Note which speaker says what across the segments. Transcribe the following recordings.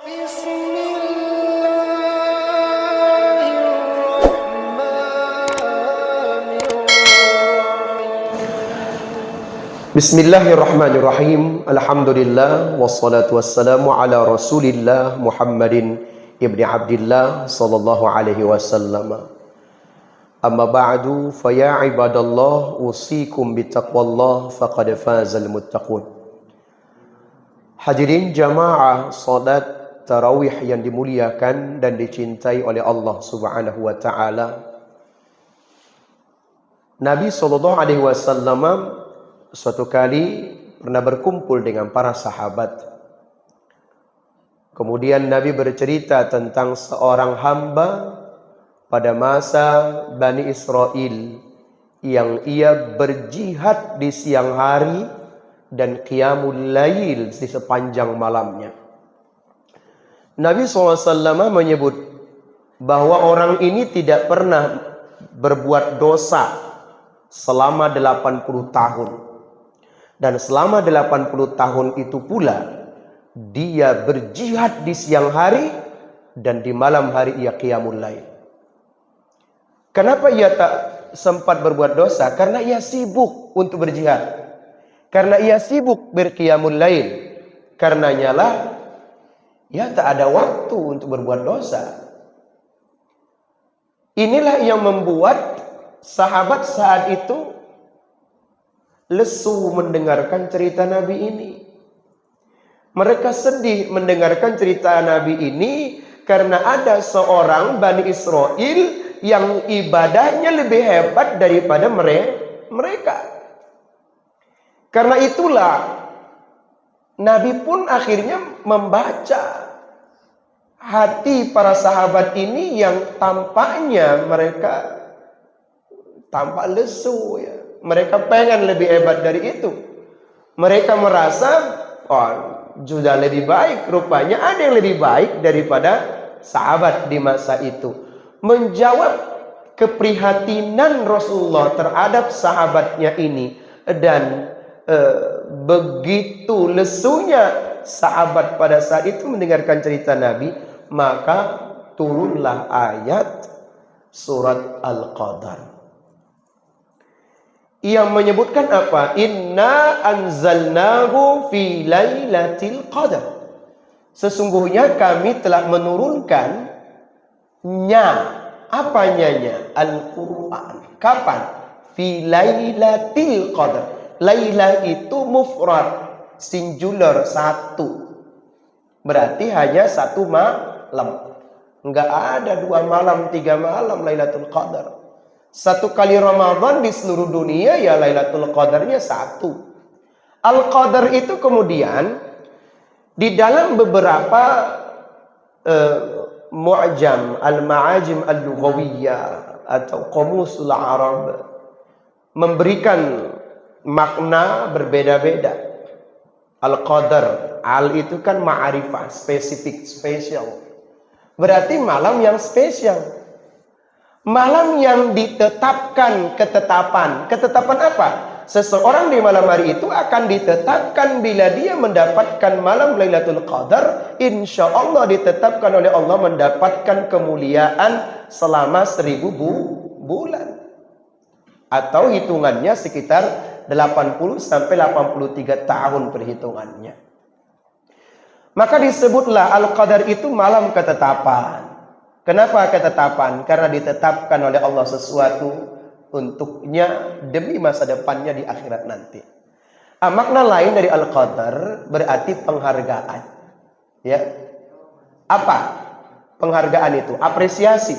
Speaker 1: Bismillahirrahmanirrahim. Alhamdulillah wassalatu wassalamu ala Rasulillah Muhammadin ibni Abdillah sallallahu alaihi wasallam. Amma ba'du, fa ya ibadallah usikum bittaqwallah faqad fazal muttaqun. Hadirin jamaah salat tarawih yang dimuliakan dan dicintai oleh Allah Subhanahu wa taala. Nabi sallallahu alaihi wasallam suatu kali pernah berkumpul dengan para sahabat. Kemudian Nabi bercerita tentang seorang hamba pada masa Bani Israel yang ia berjihad di siang hari dan qiyamul lail di sepanjang malamnya. Nabi SAW menyebut bahwa orang ini tidak pernah berbuat dosa selama 80 tahun. Dan selama 80 tahun itu pula dia berjihad di siang hari dan di malam hari ia qiyamul lail. Kenapa ia tak sempat berbuat dosa? Karena ia sibuk untuk berjihad. Karena ia sibuk berqiyamul lail. Karenanya lah ia tak ada waktu untuk berbuat dosa. Inilah yang membuat sahabat saat itu lesu mendengarkan cerita Nabi ini. Mereka sedih mendengarkan cerita Nabi ini karena ada seorang Bani Israel yang ibadahnya lebih hebat daripada mereka. Karena itulah Nabi pun akhirnya membaca hati para sahabat ini yang tampaknya mereka tampak lesu ya. Mereka pengen lebih hebat dari itu. Mereka merasa, oh, sudah lebih baik. Rupanya ada yang lebih baik daripada sahabat di masa itu. Menjawab keprihatinan Rasulullah terhadap sahabatnya ini. Dan begitu lesunya sahabat pada saat itu mendengarkan cerita Nabi. Maka turunlah ayat surat Al-Qadar yang menyebutkan apa? Inna anzalnahu fi lailatul qadar. Sesungguhnya kami telah menurunkannya. Apanya? Al-Quran. Kapan? Fi lailatul qadar. Laila itu mufrad, singular, satu. Berarti hanya satu malam. Enggak ada 2 malam, 3 malam Lailatul Qadar. Satu kali Ramadan di seluruh dunia ya Lailatul Qadarnya 1. Al-Qadar itu kemudian di dalam beberapa mu'jam, al-ma'ajim al-lughawiyah atau qamusul Arab memberikan makna berbeda-beda. Al-Qadar, al itu kan ma'arifah, spesifik, spesial. Berarti malam yang spesial. Malam yang ditetapkan ketetapan. Ketetapan apa? Seseorang di malam hari itu akan ditetapkan bila dia mendapatkan malam Lailatul Qadar. Insya Allah ditetapkan oleh Allah mendapatkan kemuliaan selama 1000 bulan. Atau hitungannya sekitar 80 sampai 83 tahun perhitungannya. Maka disebutlah Al-Qadar itu malam ketetapan. Kenapa ketetapan? Karena ditetapkan oleh Allah sesuatu untuknya demi masa depannya di akhirat nanti. Makna lain dari Al-Qadar berarti penghargaan. Ya. Apa? Penghargaan itu apresiasi.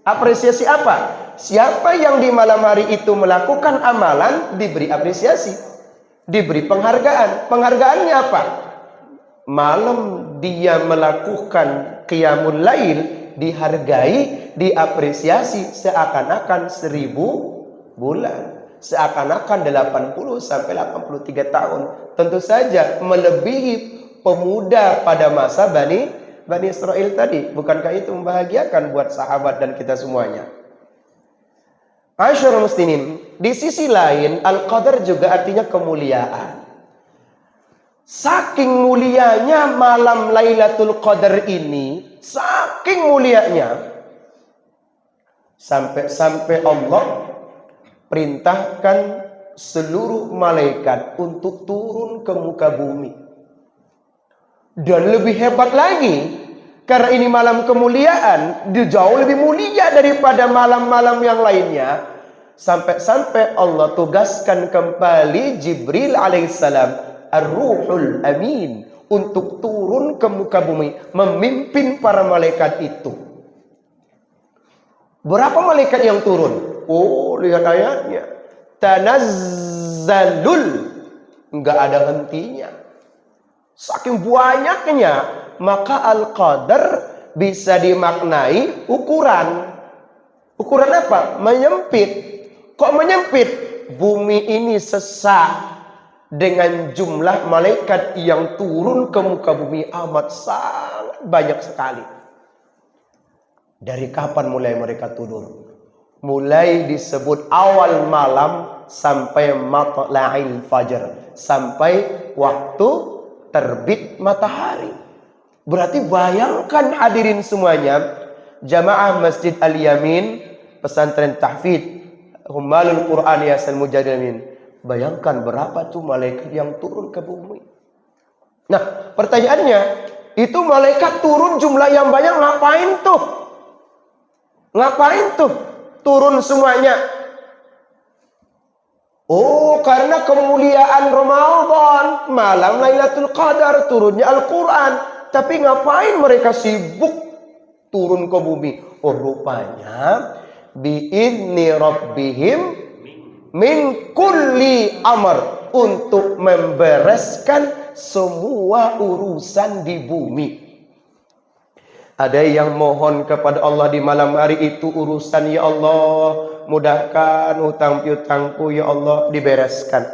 Speaker 1: Apresiasi apa? Siapa yang di malam hari itu melakukan amalan diberi apresiasi, diberi penghargaan. Penghargaannya apa? Malam dia melakukan qiyamul lail dihargai, diapresiasi seakan-akan 1000 bulan, seakan-akan 80 sampai 83 tahun. Tentu saja melebihi pemuda pada masa Bani Israel tadi. Bukankah itu membahagiakan buat sahabat dan kita semuanya? Masyarul muslimin, di sisi lain Al-Qadar juga artinya kemuliaan. Saking mulianya malam Lailatul Qadar ini, saking mulianya, sampai-sampai Allah perintahkan seluruh malaikat untuk turun ke muka bumi. Dan lebih hebat lagi, karena ini malam kemuliaan, dia jauh lebih mulia daripada malam-malam yang lainnya. Sampai-sampai Allah tugaskan kembali Jibril alaihissalam, Ar-Ruhul Amin, untuk turun ke muka bumi, memimpin para malaikat itu. Berapa malaikat yang turun? Oh, lihat ayatnya. Tanazzalul. Enggak ada hentinya. Saking banyaknya, maka Al-Qadar bisa dimaknai ukuran. Ukuran apa? Menyempit. Kok menyempit? Bumi ini sesak dengan jumlah malaikat yang turun ke muka bumi amat sangat banyak sekali. Dari kapan mulai mereka turun? Mulai disebut awal malam sampai matla'il fajr, sampai waktu terbit matahari. Berarti bayangkan hadirin semuanya, jamaah Masjid Al-Yamin, pesantren tahfidz Hummalul Quran Yayasan Mujahidin. Bayangkan berapa tuh malaikat yang turun ke bumi. Nah, pertanyaannya, itu malaikat turun jumlah yang banyak ngapain tuh? Ngapain tuh turun semuanya? Oh, karena kemuliaan Ramadan, malam Lailatul Qadar, turunnya Al-Quran. Tapi ngapain mereka sibuk turun ke bumi? Oh, rupanya bi'idni rabbihim min kulli amr, untuk membereskan semua urusan di bumi. Ada yang mohon kepada Allah di malam hari itu, urusan ya Allah, mudahkan hutang piutangku ya Allah, dibereskan.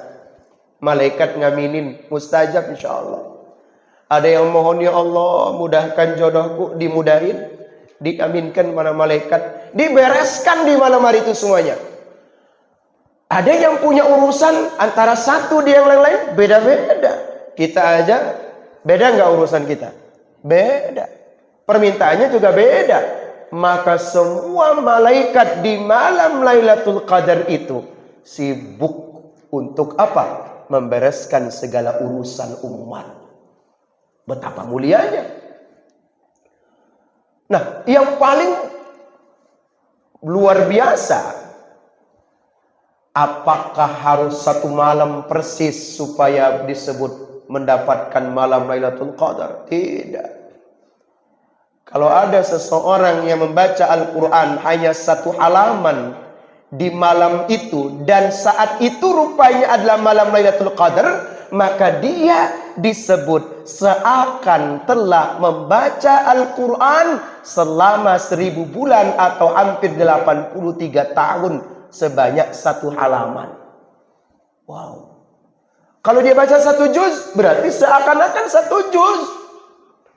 Speaker 1: Malaikat ngaminin, mustajab insyaallah. Ada yang mohon ya Allah, mudahkan jodohku, dimudahin, diaminkan mana malaikat, dibereskan di malam hari itu semuanya. Ada yang punya urusan antara satu di yang lain-lain beda-beda. Kita aja beda nggak urusan kita? Beda. Permintaannya juga beda. Maka semua malaikat di malam Lailatul Qadar itu sibuk untuk apa? Membereskan segala urusan umat. Betapa mulianya. Nah, yang paling luar biasa, apakah harus satu malam persis supaya disebut mendapatkan malam Lailatul Qadar? Tidak. Kalau ada seseorang yang membaca Al-Quran hanya satu halaman di malam itu, dan saat itu rupanya adalah malam Lailatul Qadar, maka dia disebut seakan telah membaca Al-Quran selama 1000 bulan atau hampir 83 tahun sebanyak satu halaman. Wow. Kalau dia baca satu juz, berarti seakan-akan satu juz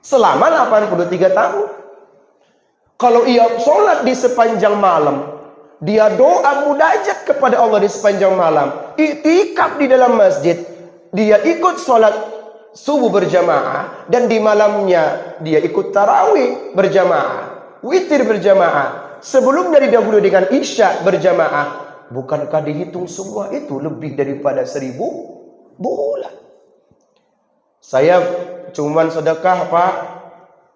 Speaker 1: selama 83 tahun. Kalau ia sholat di sepanjang malam, dia doa munajat kepada Allah di sepanjang malam, iktikaf di dalam masjid, dia ikut sholat subuh berjamaah, dan di malamnya dia ikut tarawih berjamaah, witir berjamaah, sebelumnya didahului dengan isya berjamaah. Bukankah dihitung semua itu lebih daripada 1000 bulan? Saya cuman sedekah Pak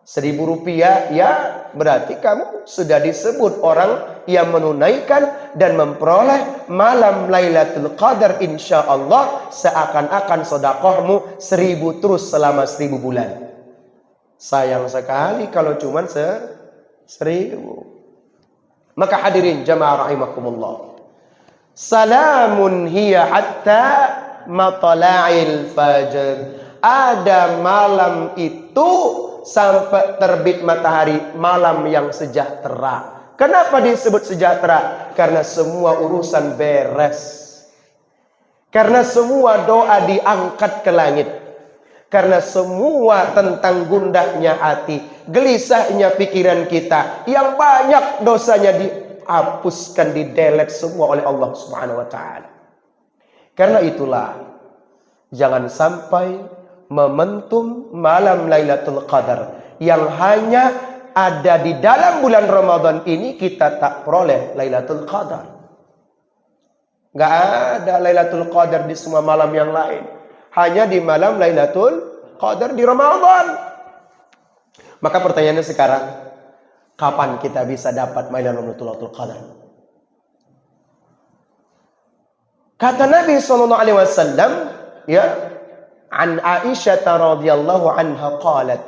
Speaker 1: 1000 rupiah, ya berarti kamu sudah disebut orang yang menunaikan dan memperoleh malam Lailatul Qadar insyaallah, seakan-akan sedekahmu 1000 terus selama 1000 bulan. Sayang sekali kalau cuman 1000. Maka hadirin jamaah rahimakumullah, salamun hiya hatta matla'il fajr. Ada malam itu sampai terbit matahari, malam yang sejahtera. Kenapa disebut sejahtera? Karena semua urusan beres. Karena semua doa diangkat ke langit. Karena semua tentang gundahnya hati, gelisahnya pikiran kita, yang banyak dosanya dihapuskan, didelete semua oleh Allah Subhanahu wa taala. Karena itulah jangan sampai momentum malam Lailatul Qadar yang hanya ada di dalam bulan Ramadan ini kita tak peroleh Lailatul Qadar. Nggak ada Lailatul Qadar di semua malam yang lain. Hanya di malam Lailatul Qadar di Ramadan. Maka pertanyaannya sekarang, kapan kita bisa dapat malam Lailatul Qadar? Kata Nabi SAW, ya, an Aisyah radhiyallahu anha qalat,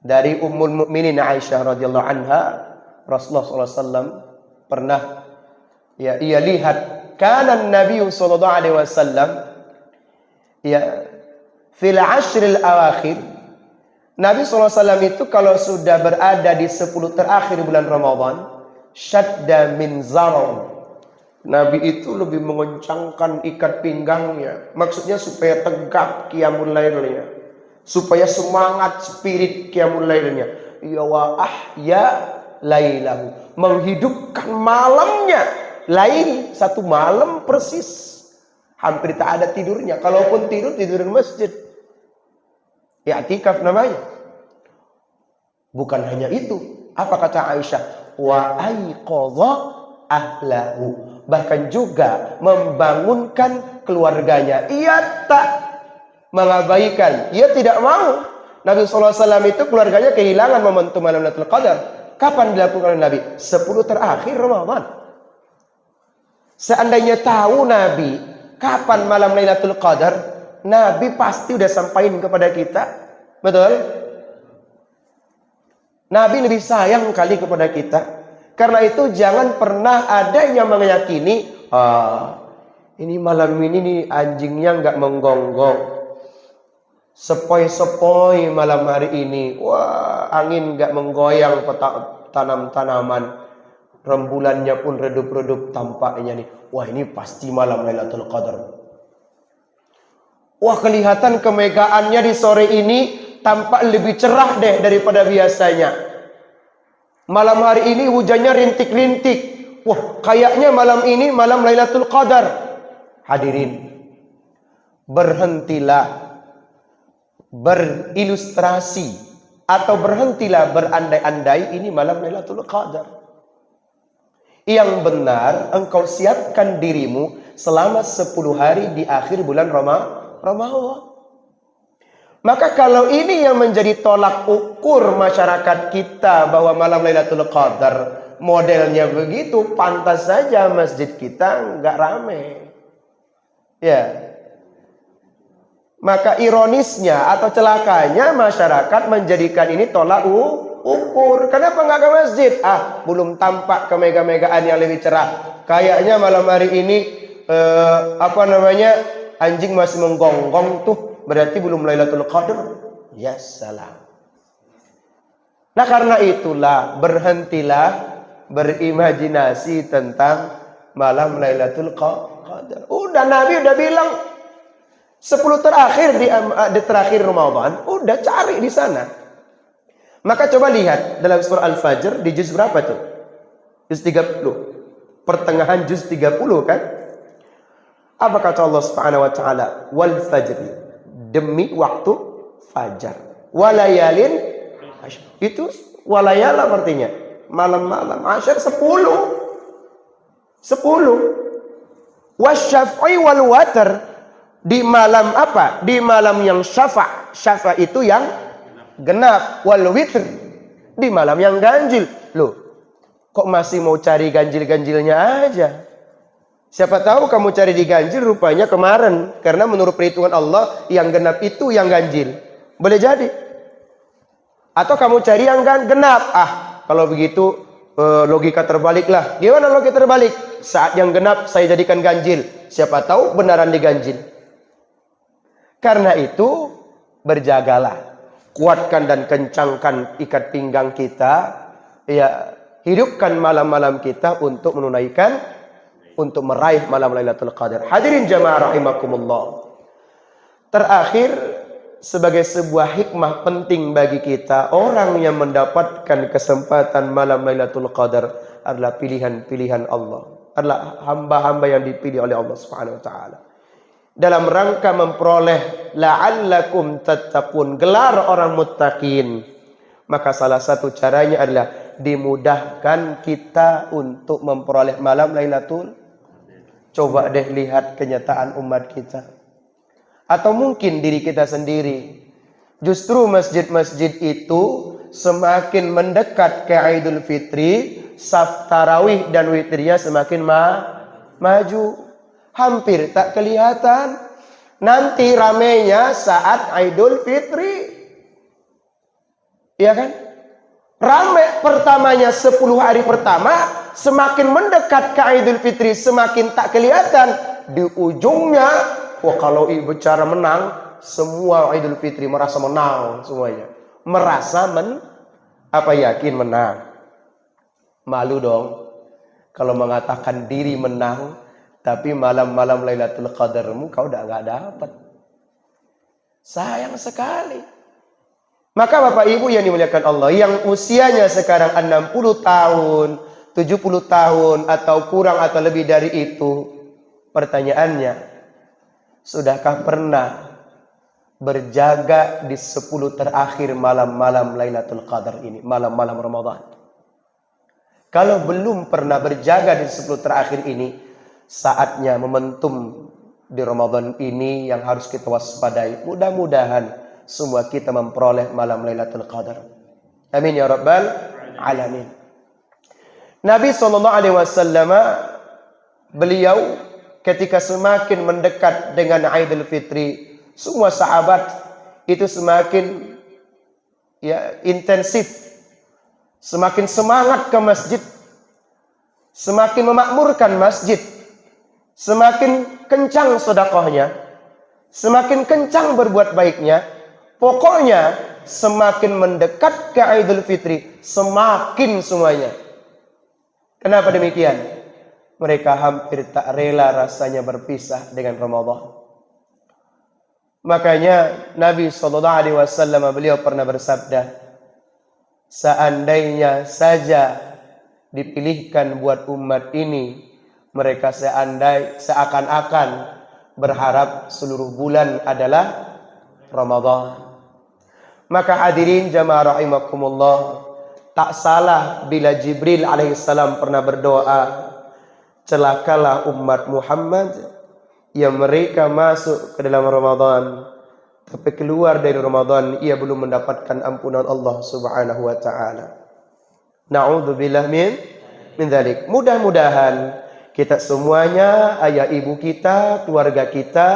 Speaker 1: dari Ummul Mukminin Aisyah radhiyallahu anha, Rasulullah SAW pernah, ya, ia lihat kana Nabi sallallahu alaihi wasallam, ya, fil ashril awakhir, Nabi SAW itu kalau sudah berada di 10 terakhir bulan Ramadan, syadda min zaraw, Nabi itu lebih mengencangkan ikat pinggangnya. Maksudnya supaya tegap qiyamul lailnya, supaya semangat spirit qiyamul lailnya. Ya wa ahya lailahu, menghidupkan malamnya. Lail, satu malam persis, hampir tak ada tidurnya. Kalaupun tidur, tidur di masjid. I'tikaf namanya. Bukan hanya itu. Apa kata Aisyah? Wa aiqadha ahlahu, bahkan juga membangunkan keluarganya. Ia tak mengabaikan, ia tidak mau. Nabi SAW itu keluarganya kehilangan momentum malam Lailatul Qadar. Kapan dilakukan oleh Nabi? 10 terakhir Ramadan. Seandainya tahu Nabi kapan malam Lailatul Qadar, Nabi pasti udah sampaikan kepada kita. Betul? Nabi lebih sayang kali kepada kita. Karena itu jangan pernah ada yang meyakini, ini malam ini nih anjingnya nggak menggonggong, sepoi-sepoi malam hari ini, wah angin nggak menggoyang tanam-tanaman, rembulannya pun redup-redup tampaknya nih, wah ini pasti malam Lailatul Qadar. Wah kelihatan kemegaannya di sore ini tampak lebih cerah deh daripada biasanya. Malam hari ini hujannya rintik-rintik. Wah, kayaknya malam ini malam Lailatul Qadar. Hadirin, berhentilah berilustrasi atau berhentilah berandai-andai ini malam Lailatul Qadar. Yang benar, engkau siapkan dirimu selama 10 hari di akhir bulan Ramadan. Maka kalau ini yang menjadi tolak ukur masyarakat kita bahwa malam Lailatul Qadar modelnya begitu, pantas saja masjid kita nggak rame. Ya. Maka ironisnya atau celakanya masyarakat menjadikan ini tolak ukur. Kenapa nggak ke masjid? Belum tampak kemega-megaan yang lebih cerah. Kayaknya malam hari ini anjing masih menggonggong tuh. Berarti belum Lailatul Qadar. Ya salam. Nah karena itulah berhentilah berimajinasi tentang malam Lailatul Qadar. Udah Nabi udah bilang 10 terakhir di terakhir Ramadan, udah cari di sana. Maka coba lihat dalam surah Al-Fajr di juz berapa tuh? Juz 30. Pertengahan juz 30 kan? Apa kata Allah Subhanahu wa taala? Wal fajri, demi waktu fajar, walayalin, itu walayalam artinya malam-malam, asyar 10 wasyaf'i wal watar, di malam apa? Di malam yang syafa'. Syafa' itu yang genap, wal witr, di malam yang ganjil. Loh, kok masih mau cari ganjil-ganjilnya aja? Siapa tahu kamu cari di ganjil rupanya kemarin. Karena menurut perhitungan Allah yang genap itu yang ganjil. Boleh jadi. Atau kamu cari yang genap. Kalau begitu logika terbalik lah. Gimana logika terbalik? Saat yang genap saya jadikan ganjil. Siapa tahu benaran diganjil. Karena itu berjagalah. Kuatkan dan kencangkan ikat pinggang kita. Ya, hidupkan malam-malam kita untuk menunaikan, untuk meraih malam Lailatul Qadar. Hadirin jamaah rahimakumullah. Terakhir, sebagai sebuah hikmah penting bagi kita, orang yang mendapatkan kesempatan malam Lailatul Qadar adalah pilihan-pilihan Allah, adalah hamba-hamba yang dipilih oleh Allah Subhanahu wa taala. dalam rangka memperoleh la'allakum tattaqun, gelar orang muttaqin. Maka salah satu caranya adalah dimudahkan kita untuk memperoleh malam Lailatul. Coba deh lihat kenyataan umat kita. Atau mungkin diri kita sendiri. Justru masjid-masjid itu semakin mendekat ke Idul Fitri, saf tarawih dan witirnya semakin maju. Hampir tak kelihatan. Nanti ramenya saat Idul Fitri. Iya kan? Rame pertamanya 10 hari pertama, semakin mendekat ke Idul Fitri semakin tak kelihatan. Di ujungnya, wah kalau bicara menang, semua Idul Fitri merasa menang semuanya. Merasa yakin menang. Malu dong kalau mengatakan diri menang, tapi malam-malam Lailatul Qadarmu kau udah gak dapat. Sayang sekali. Maka Bapak Ibu yang dimuliakan Allah, yang usianya sekarang 60 tahun, 70 tahun, atau kurang atau lebih dari itu, pertanyaannya, sudahkah pernah berjaga di 10 terakhir malam-malam Lailatul Qadar ini, malam-malam Ramadan? Kalau belum pernah berjaga di 10 terakhir ini, saatnya momentum di Ramadan ini yang harus kita waspadai. Mudah-mudahan semua kita memperoleh malam Lailatul Qadar. Amin ya rabbal alamin. Nabi SAW, beliau ketika semakin mendekat dengan Idul Fitri, semua sahabat itu semakin intensif, semakin semangat ke masjid, semakin memakmurkan masjid, semakin kencang sedekahnya, semakin kencang berbuat baiknya. Pokoknya semakin mendekat ke Idul Fitri, semakin semuanya. Kenapa demikian? Mereka hampir tak rela rasanya berpisah dengan Ramadan. Makanya Nabi SAW beliau pernah bersabda, seandainya saja dipilihkan buat umat ini, mereka seakan-akan berharap seluruh bulan adalah Ramadan. Maka hadirin jamaah rahimakumullah, tak salah bila Jibril alaihissalam pernah berdoa, celakalah umat Muhammad yang mereka masuk ke dalam Ramadan, tapi keluar dari Ramadan ia belum mendapatkan ampunan Allah Subhanahu wa taala. Na'udzubillah min dzalik. Mudah-mudahan kita semuanya, ayah ibu kita, keluarga kita,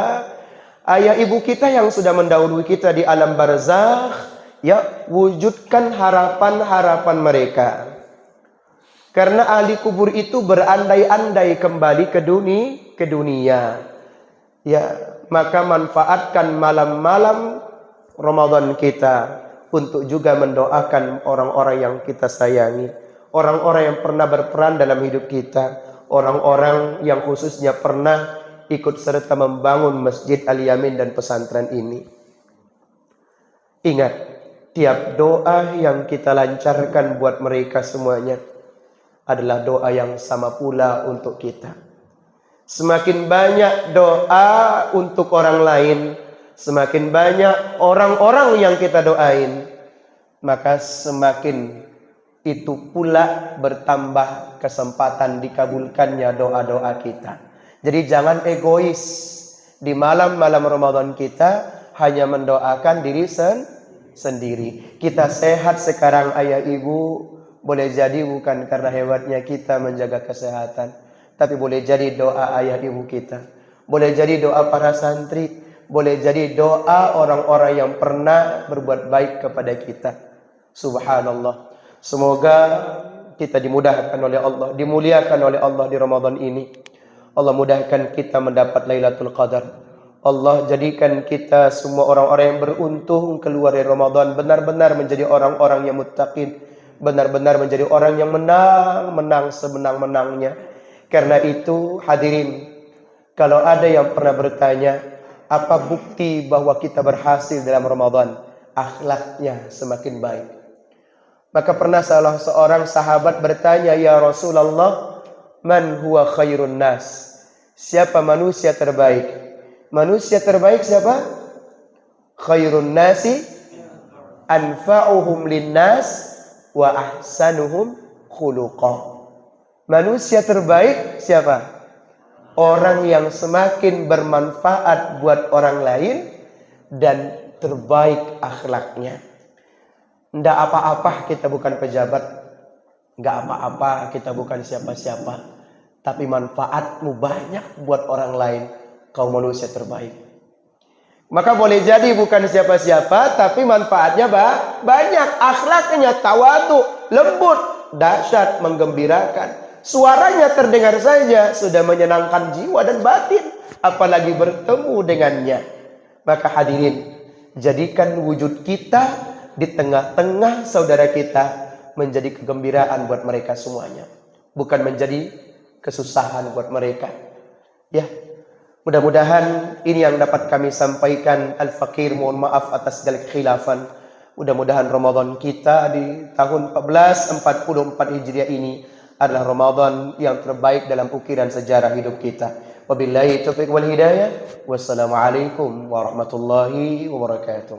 Speaker 1: ayah ibu kita yang sudah mendahului kita di alam barzakh, ya wujudkan harapan-harapan mereka. Karena ahli kubur itu berandai-andai kembali ke dunia. Ya, maka manfaatkan malam-malam Ramadan kita untuk juga mendoakan orang-orang yang kita sayangi, orang-orang yang pernah berperan dalam hidup kita, orang-orang yang khususnya pernah ikut serta membangun Masjid Al-Yamin dan pesantren ini. Ingat, tiap doa yang kita lancarkan buat mereka semuanya adalah doa yang sama pula untuk kita. Semakin banyak doa untuk orang lain, semakin banyak orang-orang yang kita doain, maka semakin itu pula bertambah kesempatan dikabulkannya doa-doa kita. Jadi jangan egois. Di malam-malam Ramadan kita hanya mendoakan diri sendiri. Kita sehat sekarang ayah ibu, boleh jadi bukan karena hebatnya kita menjaga kesehatan, tapi boleh jadi doa ayah ibu kita, boleh jadi doa para santri, boleh jadi doa orang-orang yang pernah berbuat baik kepada kita. Subhanallah. Semoga kita dimudahkan oleh Allah, dimuliakan oleh Allah di Ramadan ini. Allah mudahkan kita mendapat Lailatul Qadar. Allah jadikan kita semua orang-orang yang beruntung keluar dari Ramadan benar-benar menjadi orang-orang yang muttaqin, benar-benar menjadi orang yang menang semenang-menangnya. Karena itu hadirin, kalau ada yang pernah bertanya, apa bukti bahwa kita berhasil dalam Ramadan? Akhlaknya semakin baik. Maka pernah salah seorang sahabat bertanya, ya Rasulullah, man huwa khairun nas? Siapa manusia terbaik? Manusia terbaik siapa? Khairun nasi anfa'uhum linnas wa ahsanuhum khuluqa. Manusia terbaik siapa? Orang yang semakin bermanfaat buat orang lain dan terbaik akhlaknya. Nggak apa-apa kita bukan pejabat, nggak apa-apa kita bukan siapa-siapa, tapi manfaatmu banyak buat orang lain, kau manusia terbaik. Maka boleh jadi bukan siapa-siapa, tapi manfaatnya banyak. Akhlaknya tawadu, lembut, dahsyat, menggembirakan. Suaranya terdengar saja sudah menyenangkan jiwa dan batin, apalagi bertemu dengannya. Maka hadirin, jadikan wujud kita di tengah-tengah saudara kita menjadi kegembiraan buat mereka semuanya, bukan menjadi kesusahan buat mereka. Ya, mudah-mudahan ini yang dapat kami sampaikan. Al-Fakir mohon maaf atas segala kekhilafan. Mudah-mudahan Ramadan kita di tahun 1444 Hijriah ini adalah Ramadan yang terbaik dalam ukiran sejarah hidup kita. Wabillahi taufiq wal hidayah. Wassalamualaikum warahmatullahi wabarakatuh.